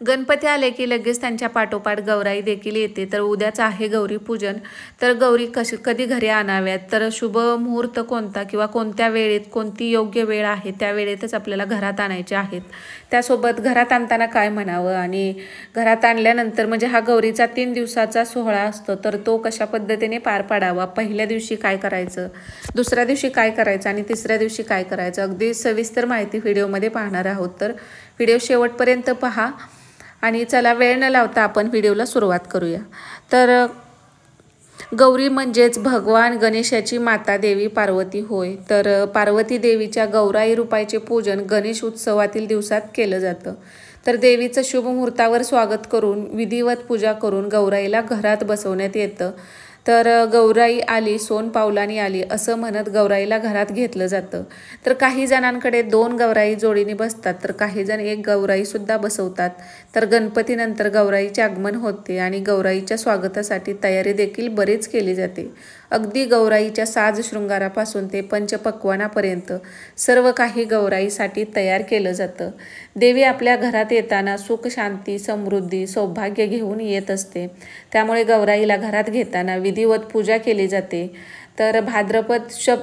गणपती आले की लगेच त्यांच्या पाठोपाठ गौराई देखील येते। तर उद्याच आहे गौरी पूजन। तर गौरी कधी घरी आणाव्यात, तर शुभ मुहूर्त कोणता किंवा कोणत्या वेळेत कोणती योग्य वेळ आहे त्या वेळेतच आपल्याला घरात आणायचे आहेत। त्यासोबत घरात आणताना काय म्हणावं आणि घरात आणल्यानंतर म्हणजे हा गौरीचा 3 दिवसाचा सोहळा असतो, तर तो कशा पद्धतीने पार पाडावा, पहिल्या दिवशी काय करायचं, दुसऱ्या दिवशी काय करायचं आणि तिसऱ्या दिवशी काय करायचं, अगदी सविस्तर माहिती व्हिडिओमध्ये पाहणार आहोत। तर व्हिडिओ शेवटपर्यंत पहा आणि चला वेळ न लावता आपण व्हिडिओला सुरुवात करूया। तर गौरी म्हणजेच भगवान गणेशाची माता देवी पार्वती होय। तर पार्वती देवीच्या गौराई रूपाचे पूजन गणेश उत्सवातील दिवसात केलं जातं। तर देवीचं शुभ मुहूर्तावर स्वागत करून विधिवत पूजा करून गौराईला घरात बसवण्यात येतं। तर गौराई आली सोन पावलानी आली असं म्हणत गौराईला घरात घेतलं जातं। तर काही जणांकडे 2 गौराई जोडीने बसतात, तर काही जण 1 गौराई सुद्धा बसवतात। तर गणपतीनंतर गौराईचे आगमन होते आणि गौराईच्या स्वागतासाठी तयारी देखील बरीच केली जाते। अगदी गौराईच्या साज शृंगारापासून ते पंचपक्वानापर्यंत सर्व काही गौराईसाठी तयार केलं जातं। देवी आपल्या घरात येताना सुख शांती समृद्धी सौभाग्य घेऊन येत असते, त्यामुळे गौराईला घरात घेताना विधिवत पूजा केली जाते। तर भाद्रपद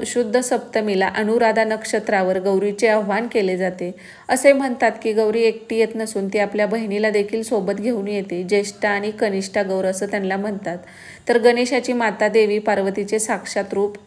शुद्ध सप्तमीला अनुराधा नक्षत्रावर गौरीचे आवाहन केले जाते। असे म्हणतात की गौरी एकटी येत नसून ती आपल्या बहिणीला देखील सोबत घेऊन येते। ज्येष्ठा आणि कनिष्ठा गौर असं त्यांना म्हणतात। तर गणेशाची माता देवी पार्वतीचे साक्षात रूप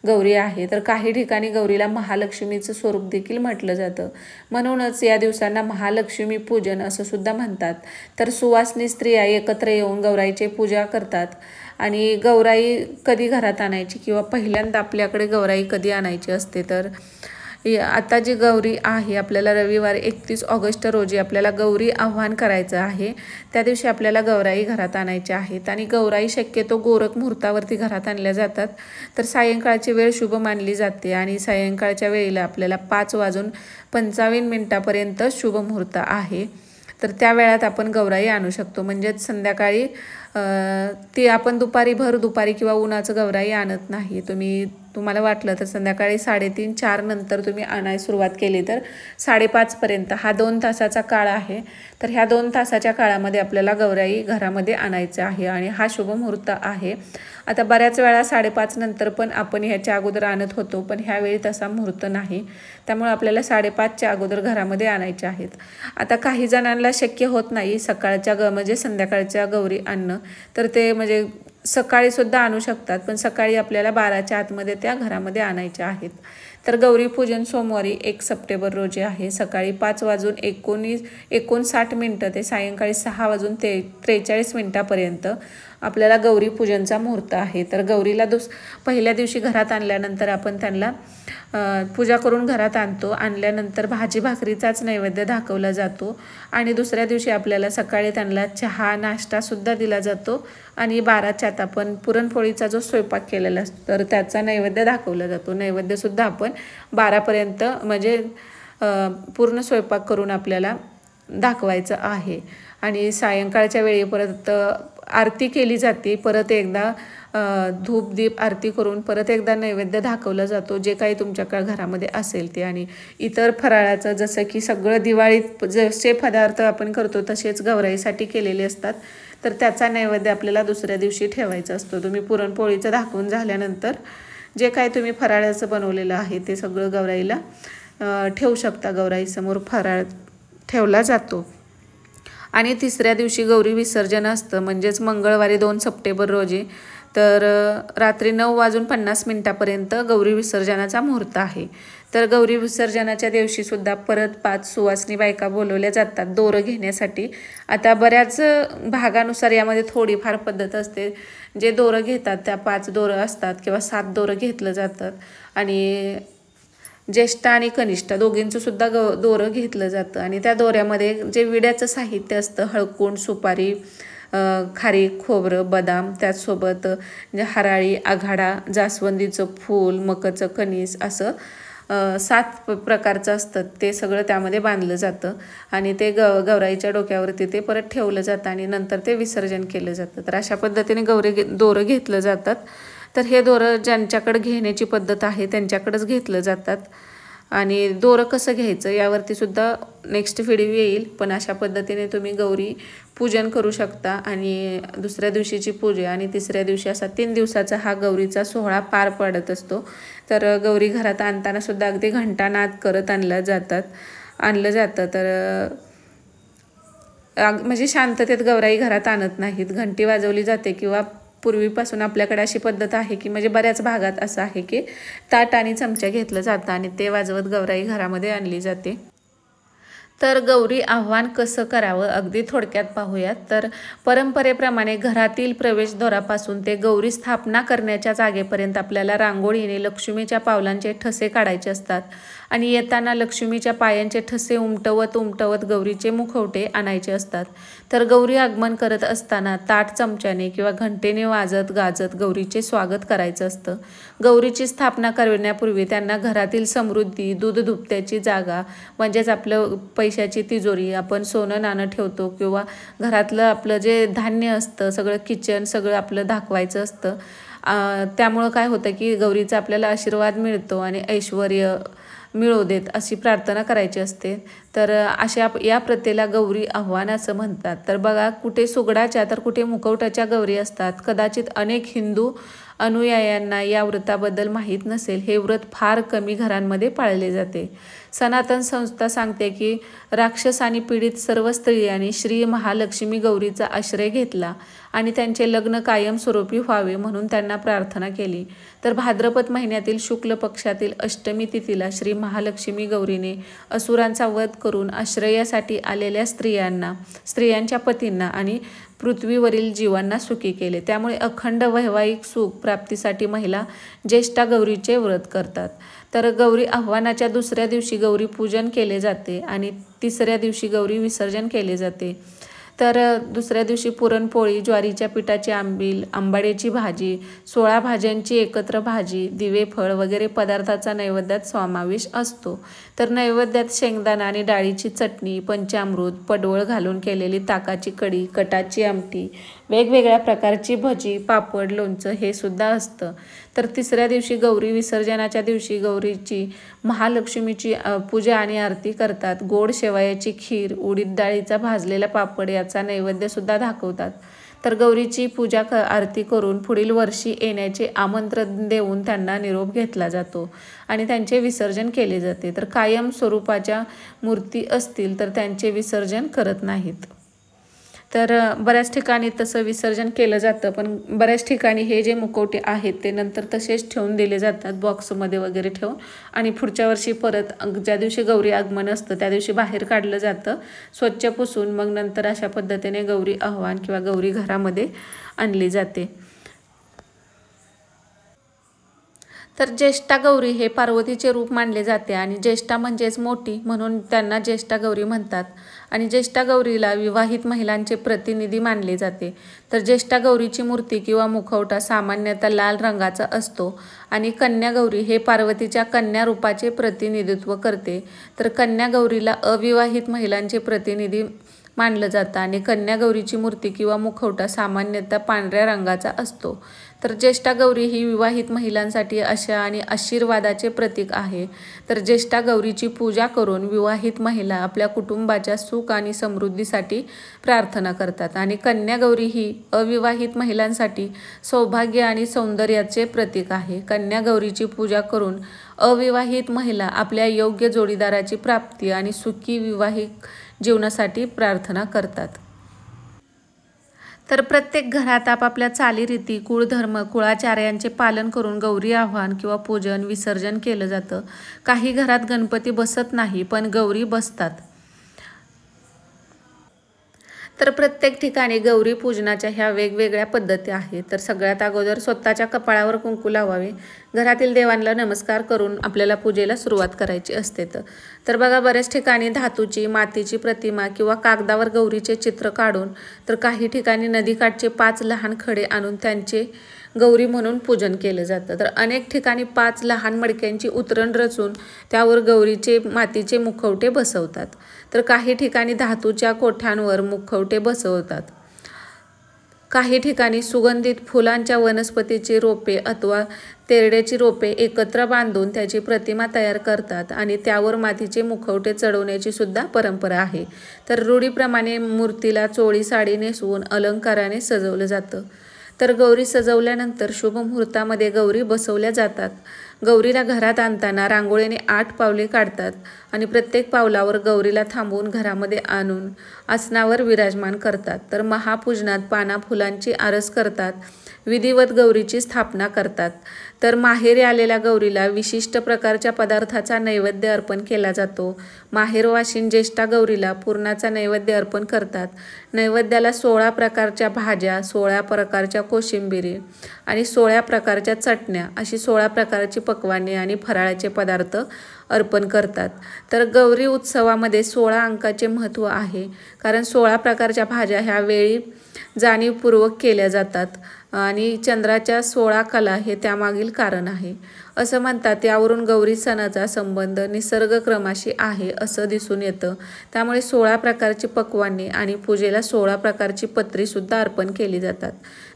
गौरी आहे। तर काही ठिकाणी गौरीला महालक्ष्मीचं स्वरूप देखील म्हटलं जातं, म्हणूनच या दिवसांना महालक्ष्मी पूजन असं सुद्धा म्हणतात। तर सुवासिनी स्त्रिया एकत्र येऊन गौराईचे पूजा करतात। आणि गौराई कधी घरात आणायची किंवा पहिल्यांदा आपल्याकडे गौराई कधी आणायची असते, तर आता जी गौरी आहे आपल्याला रविवार 31 ऑगस्ट रोजी आपल्याला गौरी आवाहन करायचं आहे। त्या दिवशी आपल्याला गौराई घरात आणायच्या आहेत आणि गौराई शक्यतो गोरख मुहूर्तावरती घरात आणल्या जातात। तर सायंकाळची वेळ शुभ मानली जाते आणि सायंकाळच्या वेळेला आपल्याला 5:55 शुभ मुहूर्त आहे। तर त्या वेळात आपण गौराई आणू शकतो, म्हणजेच संध्याकाळी ती आपण भर दुपारी किंवा उन्हाचं गौराई आणत नाही। तुम्हाला वाटलं तर संध्याकाळी 3:30-4 नंतर तुम्ही आणायला सुरुवात केली तर 5:30 पर्यंत हा 2 तासाचा काळ आहे। तर ह्या 2 तासाच्या काळामध्ये आपल्याला गौराई घरामध्ये आणायचं आहे आणि हा शुभ मुहूर्त आहे। आता बऱ्याच वेळा 5:30 नंतर पण आपण ह्याच्या अगोदर आणत होतो, पण ह्यावेळी तसा मुहूर्त नाही, त्यामुळे आपल्याला 5:30च्या अगोदर घरामध्ये आणायचे आहेत। आता काही जणांना शक्य होत नाही सकाळच्या म्हणजे संध्याकाळच्या गौरी आणणं, तर ते म्हणजे सकाळी सुद्धा आणू शकतात, पण सकाळी आपल्याला 12च्या आतमध्ये त्या घरामध्ये आणायच्या आहेत। तर गौरी पूजन सोमवारी 1 सप्टेंबर रोजी आहे। सकाळी 5:59 ते सायंकाळी 6:43 आपल्याला गौरी पूजनचा मुहूर्त आहे। तर गौरीला पहिल्या दिवशी घरात आणल्यानंतर आपण त्यांना पूजा करून घरात आणतो। आणल्यानंतर भाजी भाकरीचाच नैवेद्य दाखवला जातो आणि दुसऱ्या दिवशी आपल्याला सकाळी त्यांना चहा नाश्ता सुद्धा दिला जातो आणि 12च्या आत आपण पुरणपोळीचा जो स्वयंपाक केलेला असतो तर त्याचा नैवेद्य दाखवला जातो। नैवेद्य सुद्धा आपण 12पर्यंत म्हणजे पूर्ण स्वयंपाक करून आपल्याला दाखवायचं आहे आणि सायंकाळच्या वेळी परत आरती केली जाते। परत एकदा धूप दीप आरती करून परत एकदा नैवेद्य दाखवला जातो, जे काही तुमच्या घरामध्ये असेल ते। आणि इतर फराळाचं जसं की सगळं दिवाळीत जसे पदार्थ आपण करतो तसेच गौराईसाठी केलेले असतात, तर त्याचा नैवेद्य आपल्याला दुसऱ्या दिवशी ठेवायचा असतो। तुम्ही पुरणपोळीचं दाखवून झाल्यानंतर जे काही तुम्ही फराळाचं बनवलेलं आहे ते सगळं गौराईला ठेवू शकता। गौराईसमोर फराळ ठेवला जातो आणि तिसऱ्या दिवशी गौरी विसर्जन असतं, म्हणजेच मंगळवारी 2 सप्टेंबर रोजी। तर रात्री 9:50 गौरी विसर्जनाचा मुहूर्त आहे। तर गौरी विसर्जनाच्या दिवशी सुद्धा परत 5 सुवासिनी बायका बोलवल्या जातात दोरं घेण्यासाठी। आता बऱ्याच भागानुसार यामध्ये थोडीफार पद्धत असते, जे दोरं घेतात त्या 5 दोरं असतात किंवा 7 दोरं घेतलं जातात आणि ज्येष्ठ आणि कनिष्ठ दोघींचं सुद्धा दोरं घेतलं जातं आणि त्या दोऱ्यामध्ये जे विड्याचं साहित्य असतं हळकुंड सुपारी खारीक खोबरं बदाम त्याचसोबत हराळी आघाडा जास्वंदीचं फूल मकाचं कणीस असं 7 प्रकारचं असतं, ते सगळं त्यामध्ये बांधलं जातं आणि ते गौराईच्या डोक्यावरती ते परत ठेवलं जातं आणि नंतर ते विसर्जन केलं जातं। तर अशा पद्धतीने दोरं घेतलं जातात। तर हे दोरं ज्यांच्याकडे घेण्याची पद्धत आहे त्यांच्याकडेच घेतलं जातात आणि दोरं कसं घ्यायचं यावरती सुद्धा नेक्स्ट व्हिडिओ येईल. पण अशा पद्धतीने तुम्ही गौरी पूजन करू शकता. आणि दुसऱ्या दिवशीची पूजा आणि तिसऱ्या दिवशी असा 3 दिवसाचा हा गौरीचा सोहळा पार पडत असतो. तर गौरी घरात आणताना सुद्धा अगदी घंटानाद करत आणलं जातं. तर म्हणजे शांततेत गौराई घरात आणत नाहीत. घंटी वाजवली जाते किंवा पूर्वीपासून आपल्याकडे अशी पद्धत आहे की म्हणजे बऱ्याच भागात असं आहे की ताट आणि चमचा घेतलं जातं आणि ते वाजवत गौराई घरामध्ये आणली जाते. तर गौरी आव्हान कसं करावं अगदी थोडक्यात पाहूयात. तर परंपरेप्रमाणे घरातील प्रवेशद्वारापासून ते गौरी स्थापना करण्याच्या जागेपर्यंत आपल्याला रांगोळीने लक्ष्मीच्या पावलांचे ठसे काढायचे असतात आणि येताना लक्ष्मीच्या पायांचे ठसे उमटवत गौरीचे मुखवटे आणायचे असतात. तर गौरी आगमन करत असताना ताट चमच्याने किंवा घंटेने वाजत गाजत गौरीचे स्वागत करायचं असतं. गौरीची स्थापना करण्यापूर्वी त्यांना घरातील समृद्धी, दूध दुभत्याची जागा म्हणजेच आपलं पैशाची तिजोरी, आपण सोनं नाणं ठेवतो किंवा घरातलं आपलं जे धान्य असतं सगळं किचन सगळं आपलं दाखवायचं असतं. त्यामुळं काय होतं की गौरीचा आपल्याला आशीर्वाद मिळतो आणि ऐश्वर्य मिळू देत अशी प्रार्थना करायची असते. तर या प्रथेला गौरी आव्हान असं म्हणतात. तर बघा कुठे सुगडाच्या तर कुठे मुखवटाच्या गौरी असतात. कदाचित अनेक हिंदू अनुयायांना या व्रताबद्दल माहीत नसेल. हे व्रत फार कमी घरांमध्ये पाळले जाते. सनातन संस्था सांगते की राक्षसांनी पीडित सर्व स्त्रियांनी श्री महालक्ष्मी गौरीचा आश्रय घेतला आणि त्यांचे लग्न कायमस्वरूपी व्हावे म्हणून त्यांना प्रार्थना केली. तर भाद्रपद महिन्यातील शुक्ल पक्षातील अष्टमी तिथीला श्री महालक्ष्मी गौरीने असुरांचा वध करून आश्रयासाठी आलेल्या स्त्रियांच्या पतींना आणि पृथ्वीवरील जीवांना सुखी केले. त्यामुळे अखंड वैवाहिक सुख प्राप्तीसाठी महिला ज्येष्ठा गौरीचे व्रत करतात. तर गौरी आव्हानाच्या दुसऱ्या दिवशी गौरी पूजन केले जाते आणि तिसऱ्या दिवशी गौरी विसर्जन केले जाते. तर दुसऱ्या दिवशी पुरणपोळी, ज्वारीच्या पिठाची आंबील, आंबाड्याची भाजी, 16 भाज्यांची एकत्र भाजी, दिवे फळ वगैरे पदार्थाचा नैवेद्यात समावेश असतो. तर नैवेद्यात शेंगदाणा आणि डाळीची चटणी, पंचामृत, पडवळ घालून केलेली ताकाची कढी, कटाची आमटी, वेगवेगळ्या प्रकारची भजी, पापड, लोणचं हे सुद्धा असतं. तर तिसऱ्या दिवशी गौरी विसर्जनाच्या दिवशी गौरीची महालक्ष्मीची पूजा आणि आरती करतात. गोड शेवयाची खीर, उडीद डाळीचा भाजलेला पापड याचा नैवेद्यसुद्धा दाखवतात. तर गौरीची पूजा आरती करून पुढील वर्षी येण्याचे आमंत्रण देऊन त्यांना निरोप घेतला जातो आणि त्यांचे विसर्जन केले जाते. तर कायम स्वरूपाच्या मूर्ती असतील तर त्यांचे विसर्जन करत नाहीत. तर बऱ्याच ठिकाणी तसं विसर्जन केलं जातं. पण बऱ्याच ठिकाणी हे जे मुखवटे आहेत ते नंतर तसेच ठेवून दिले जातात बॉक्समध्ये वगैरे ठेवून आणि पुढच्या वर्षी परत ज्या दिवशी गौरी आगमन असतं त्या दिवशी बाहेर काढलं जातं स्वच्छ पुसून. मग नंतर अशा पद्धतीने गौरी आव्हान किंवा गौरी घरामध्ये आणली जाते. तर ज्येष्ठा गौरी हे पार्वतीचे रूप मानले जाते आणि ज्येष्ठा म्हणजेच मोठी म्हणून त्यांना ज्येष्ठा गौरी म्हणतात. आणि ज्येष्ठा गौरीला विवाहित महिलांचे प्रतिनिधी मानले जाते. तर ज्येष्ठा गौरीची मूर्ती किंवा मुखवटा सामान्यतः लाल रंगाचा असतो आणि कन्या गौरी हे पार्वतीच्या कन्या रूपाचे प्रतिनिधित्व करते. तर कन्या गौरीला अविवाहित महिलांचे प्रतिनिधी मानलं जातं आणि कन्या गौरीची मूर्ती किंवा मुखवटा सामान्यतः पांढऱ्या रंगाचा असतो. तर ज्येष्ठा गौरी ही विवाहित महिलांसाठी आशा आणि आशीर्वादाचे प्रतीक आहे. तर ज्येष्ठा गौरीची पूजा करून विवाहित महिला आपल्या कुटुंबाच्या सुख आणि समृद्धीसाठी प्रार्थना करतात आणि कन्या गौरी ही अविवाहित महिलांसाठी सौभाग्य आणि सौंदर्याचे प्रतीक आहे. कन्या गौरीची पूजा करून अविवाहित महिला आपल्या योग्य जोडीदाराची प्राप्ती आणि सुखी विवाहिक जीवनासाठी प्रार्थना करतात. तर प्रत्येक घरात आपापल्या चालीरीती, कुळधर्म, कुळाचार्यांचे पालन करून गौरी आव्हान किंवा पूजन विसर्जन केलं जातं. काही घरात गणपती बसत नाही पण गौरी बसतात. तर प्रत्येक ठिकाणी गौरी पूजनाच्या ह्या वेगवेगळ्या पद्धती आहेत. तर सगळ्यात अगोदर स्वतःच्या कपाळावर कुंकू लावावे. घरातील देवांना नमस्कार करून आपल्याला पूजेला सुरुवात करायची असते. तर बघा बऱ्याच ठिकाणी धातूची, मातीची प्रतिमा किंवा कागदावर गौरीचे चित्र काढून तर काही ठिकाणी नदीकाठचे 5 लहान खडे आणून त्यांचे गौरी म्हणून पूजन केलं जातं. तर अनेक ठिकाणी 5 लहान मडक्यांची उतरण रचून त्यावर गौरीचे मातीचे मुखवटे बसवतात. तर काही ठिकाणी धातूच्या कोठ्यांवर मुखवटे बसवतात. काही ठिकाणी सुगंधित फुलांच्या वनस्पतीची रोपे अथवा तेरड्याची रोपे एकत्र बांधून त्याची प्रतिमा तयार करतात आणि त्यावर मातीचे मुखवटे चढवण्याची सुद्धा परंपरा आहे. तर रूढीप्रमाणे मूर्तीला चोळी साडी नेसवून अलंकाराने सजवलं जातं. तर गौरी सजवल्यानंतर शुभ मुहूर्तामध्ये गौरी बसवल्या जातात. गौरीला घरात आणताना रांगोळीने 8 पावले काढतात आणि प्रत्येक पावलावर गौरीला थांबवून घरामध्ये आणून आसनावर विराजमान करतात. तर महापूजनात पाना फुलांची आरस करतात. विधिवत गौरीची स्थापना करतात. तर माहेरी आलेल्या गौरीला विशिष्ट प्रकारच्या पदार्थाचा नैवेद्य अर्पण केला जातो. माहेरवाशीन ज्येष्ठा गौरीला पुरणाचा नैवेद्य अर्पण करतात. नैवेद्याला 16 प्रकारच्या भाज्या, 16 प्रकारच्या कोशिंबिरी आणि 16 प्रकारच्या चटण्या अशी 16 प्रकारची पक्वान्ने आणि फराळाचे पदार्थ अर्पण करतात. तर गौरी उत्सवामध्ये 16 अंकाचे महत्त्व आहे, कारण 16 प्रकारच्या भाज्या ह्या वेळी जाणीवपूर्वक केल्या जातात आणि चंद्राच्या 16 कला हे त्यामागील कारण आहे असं म्हणतात. यावरून गौरी सणाचा संबंध निसर्गक्रमाशी आहे असं दिसून येतं. त्यामुळे 16 प्रकारची पक्वान्ने आणि पूजेला 16 प्रकारची पत्रीसुद्धा अर्पण केली जातात.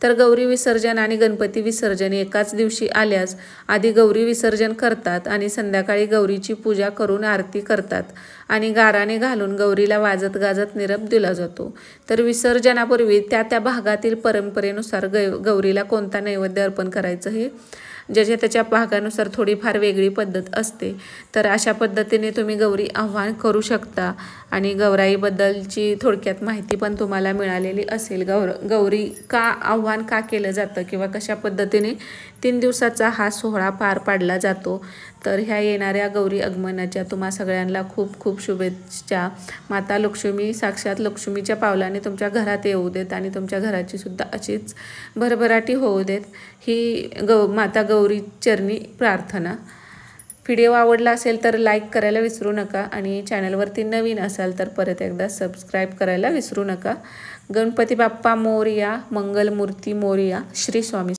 तर गौरी विसर्जन आणि गणपती विसर्जन एकाच दिवशी आल्यास आधी गौरी विसर्जन करतात आणि संध्याकाळी गौरीची पूजा करून आरती करतात आणि गाराणे घालून गौरीला वाजत गाजत निरोप दिला जातो. तर विसर्जनापूर्वी त्या भागातील परंपरेनुसार गौरीला कोणता नैवेद्य अर्पण करायचं हे ज्याच्या त्याच्या भागानुसार थोडीफार वेगळी पद्धत असते. तर अशा पद्धतीने तुम्ही गौरी आव्हान करू शकता आणि गौराईबद्दलची थोडक्यात माहिती पण तुम्हाला मिळालेली असेल. गौरी का आव्हान का केलं जातं किंवा कशा पद्धतीने 3 दिवसाचा हा सोहळा पार पाडला जातो. तर ह्या येणाऱ्या गौरी आगमनाच्या तुम्हा सगळ्यांना खूप खूप शुभेच्छा. माता लक्ष्मी साक्षात लक्ष्मीच्या पावलाने तुमच्या घरात येऊ देत आणि तुमच्या घराची सुद्धा अशीच भरभराटी होऊ देत ही माता गौरी चरणी प्रार्थना. व्हिडिओ आवडला असेल तर लाईक करायला विसरू नका आणि चॅनलवरती नवीन असाल तर परत एकदा सबस्क्राईब करायला विसरू नका. गणपती बाप्पा मोरया, मंगलमूर्ती मोरया. श्री स्वामी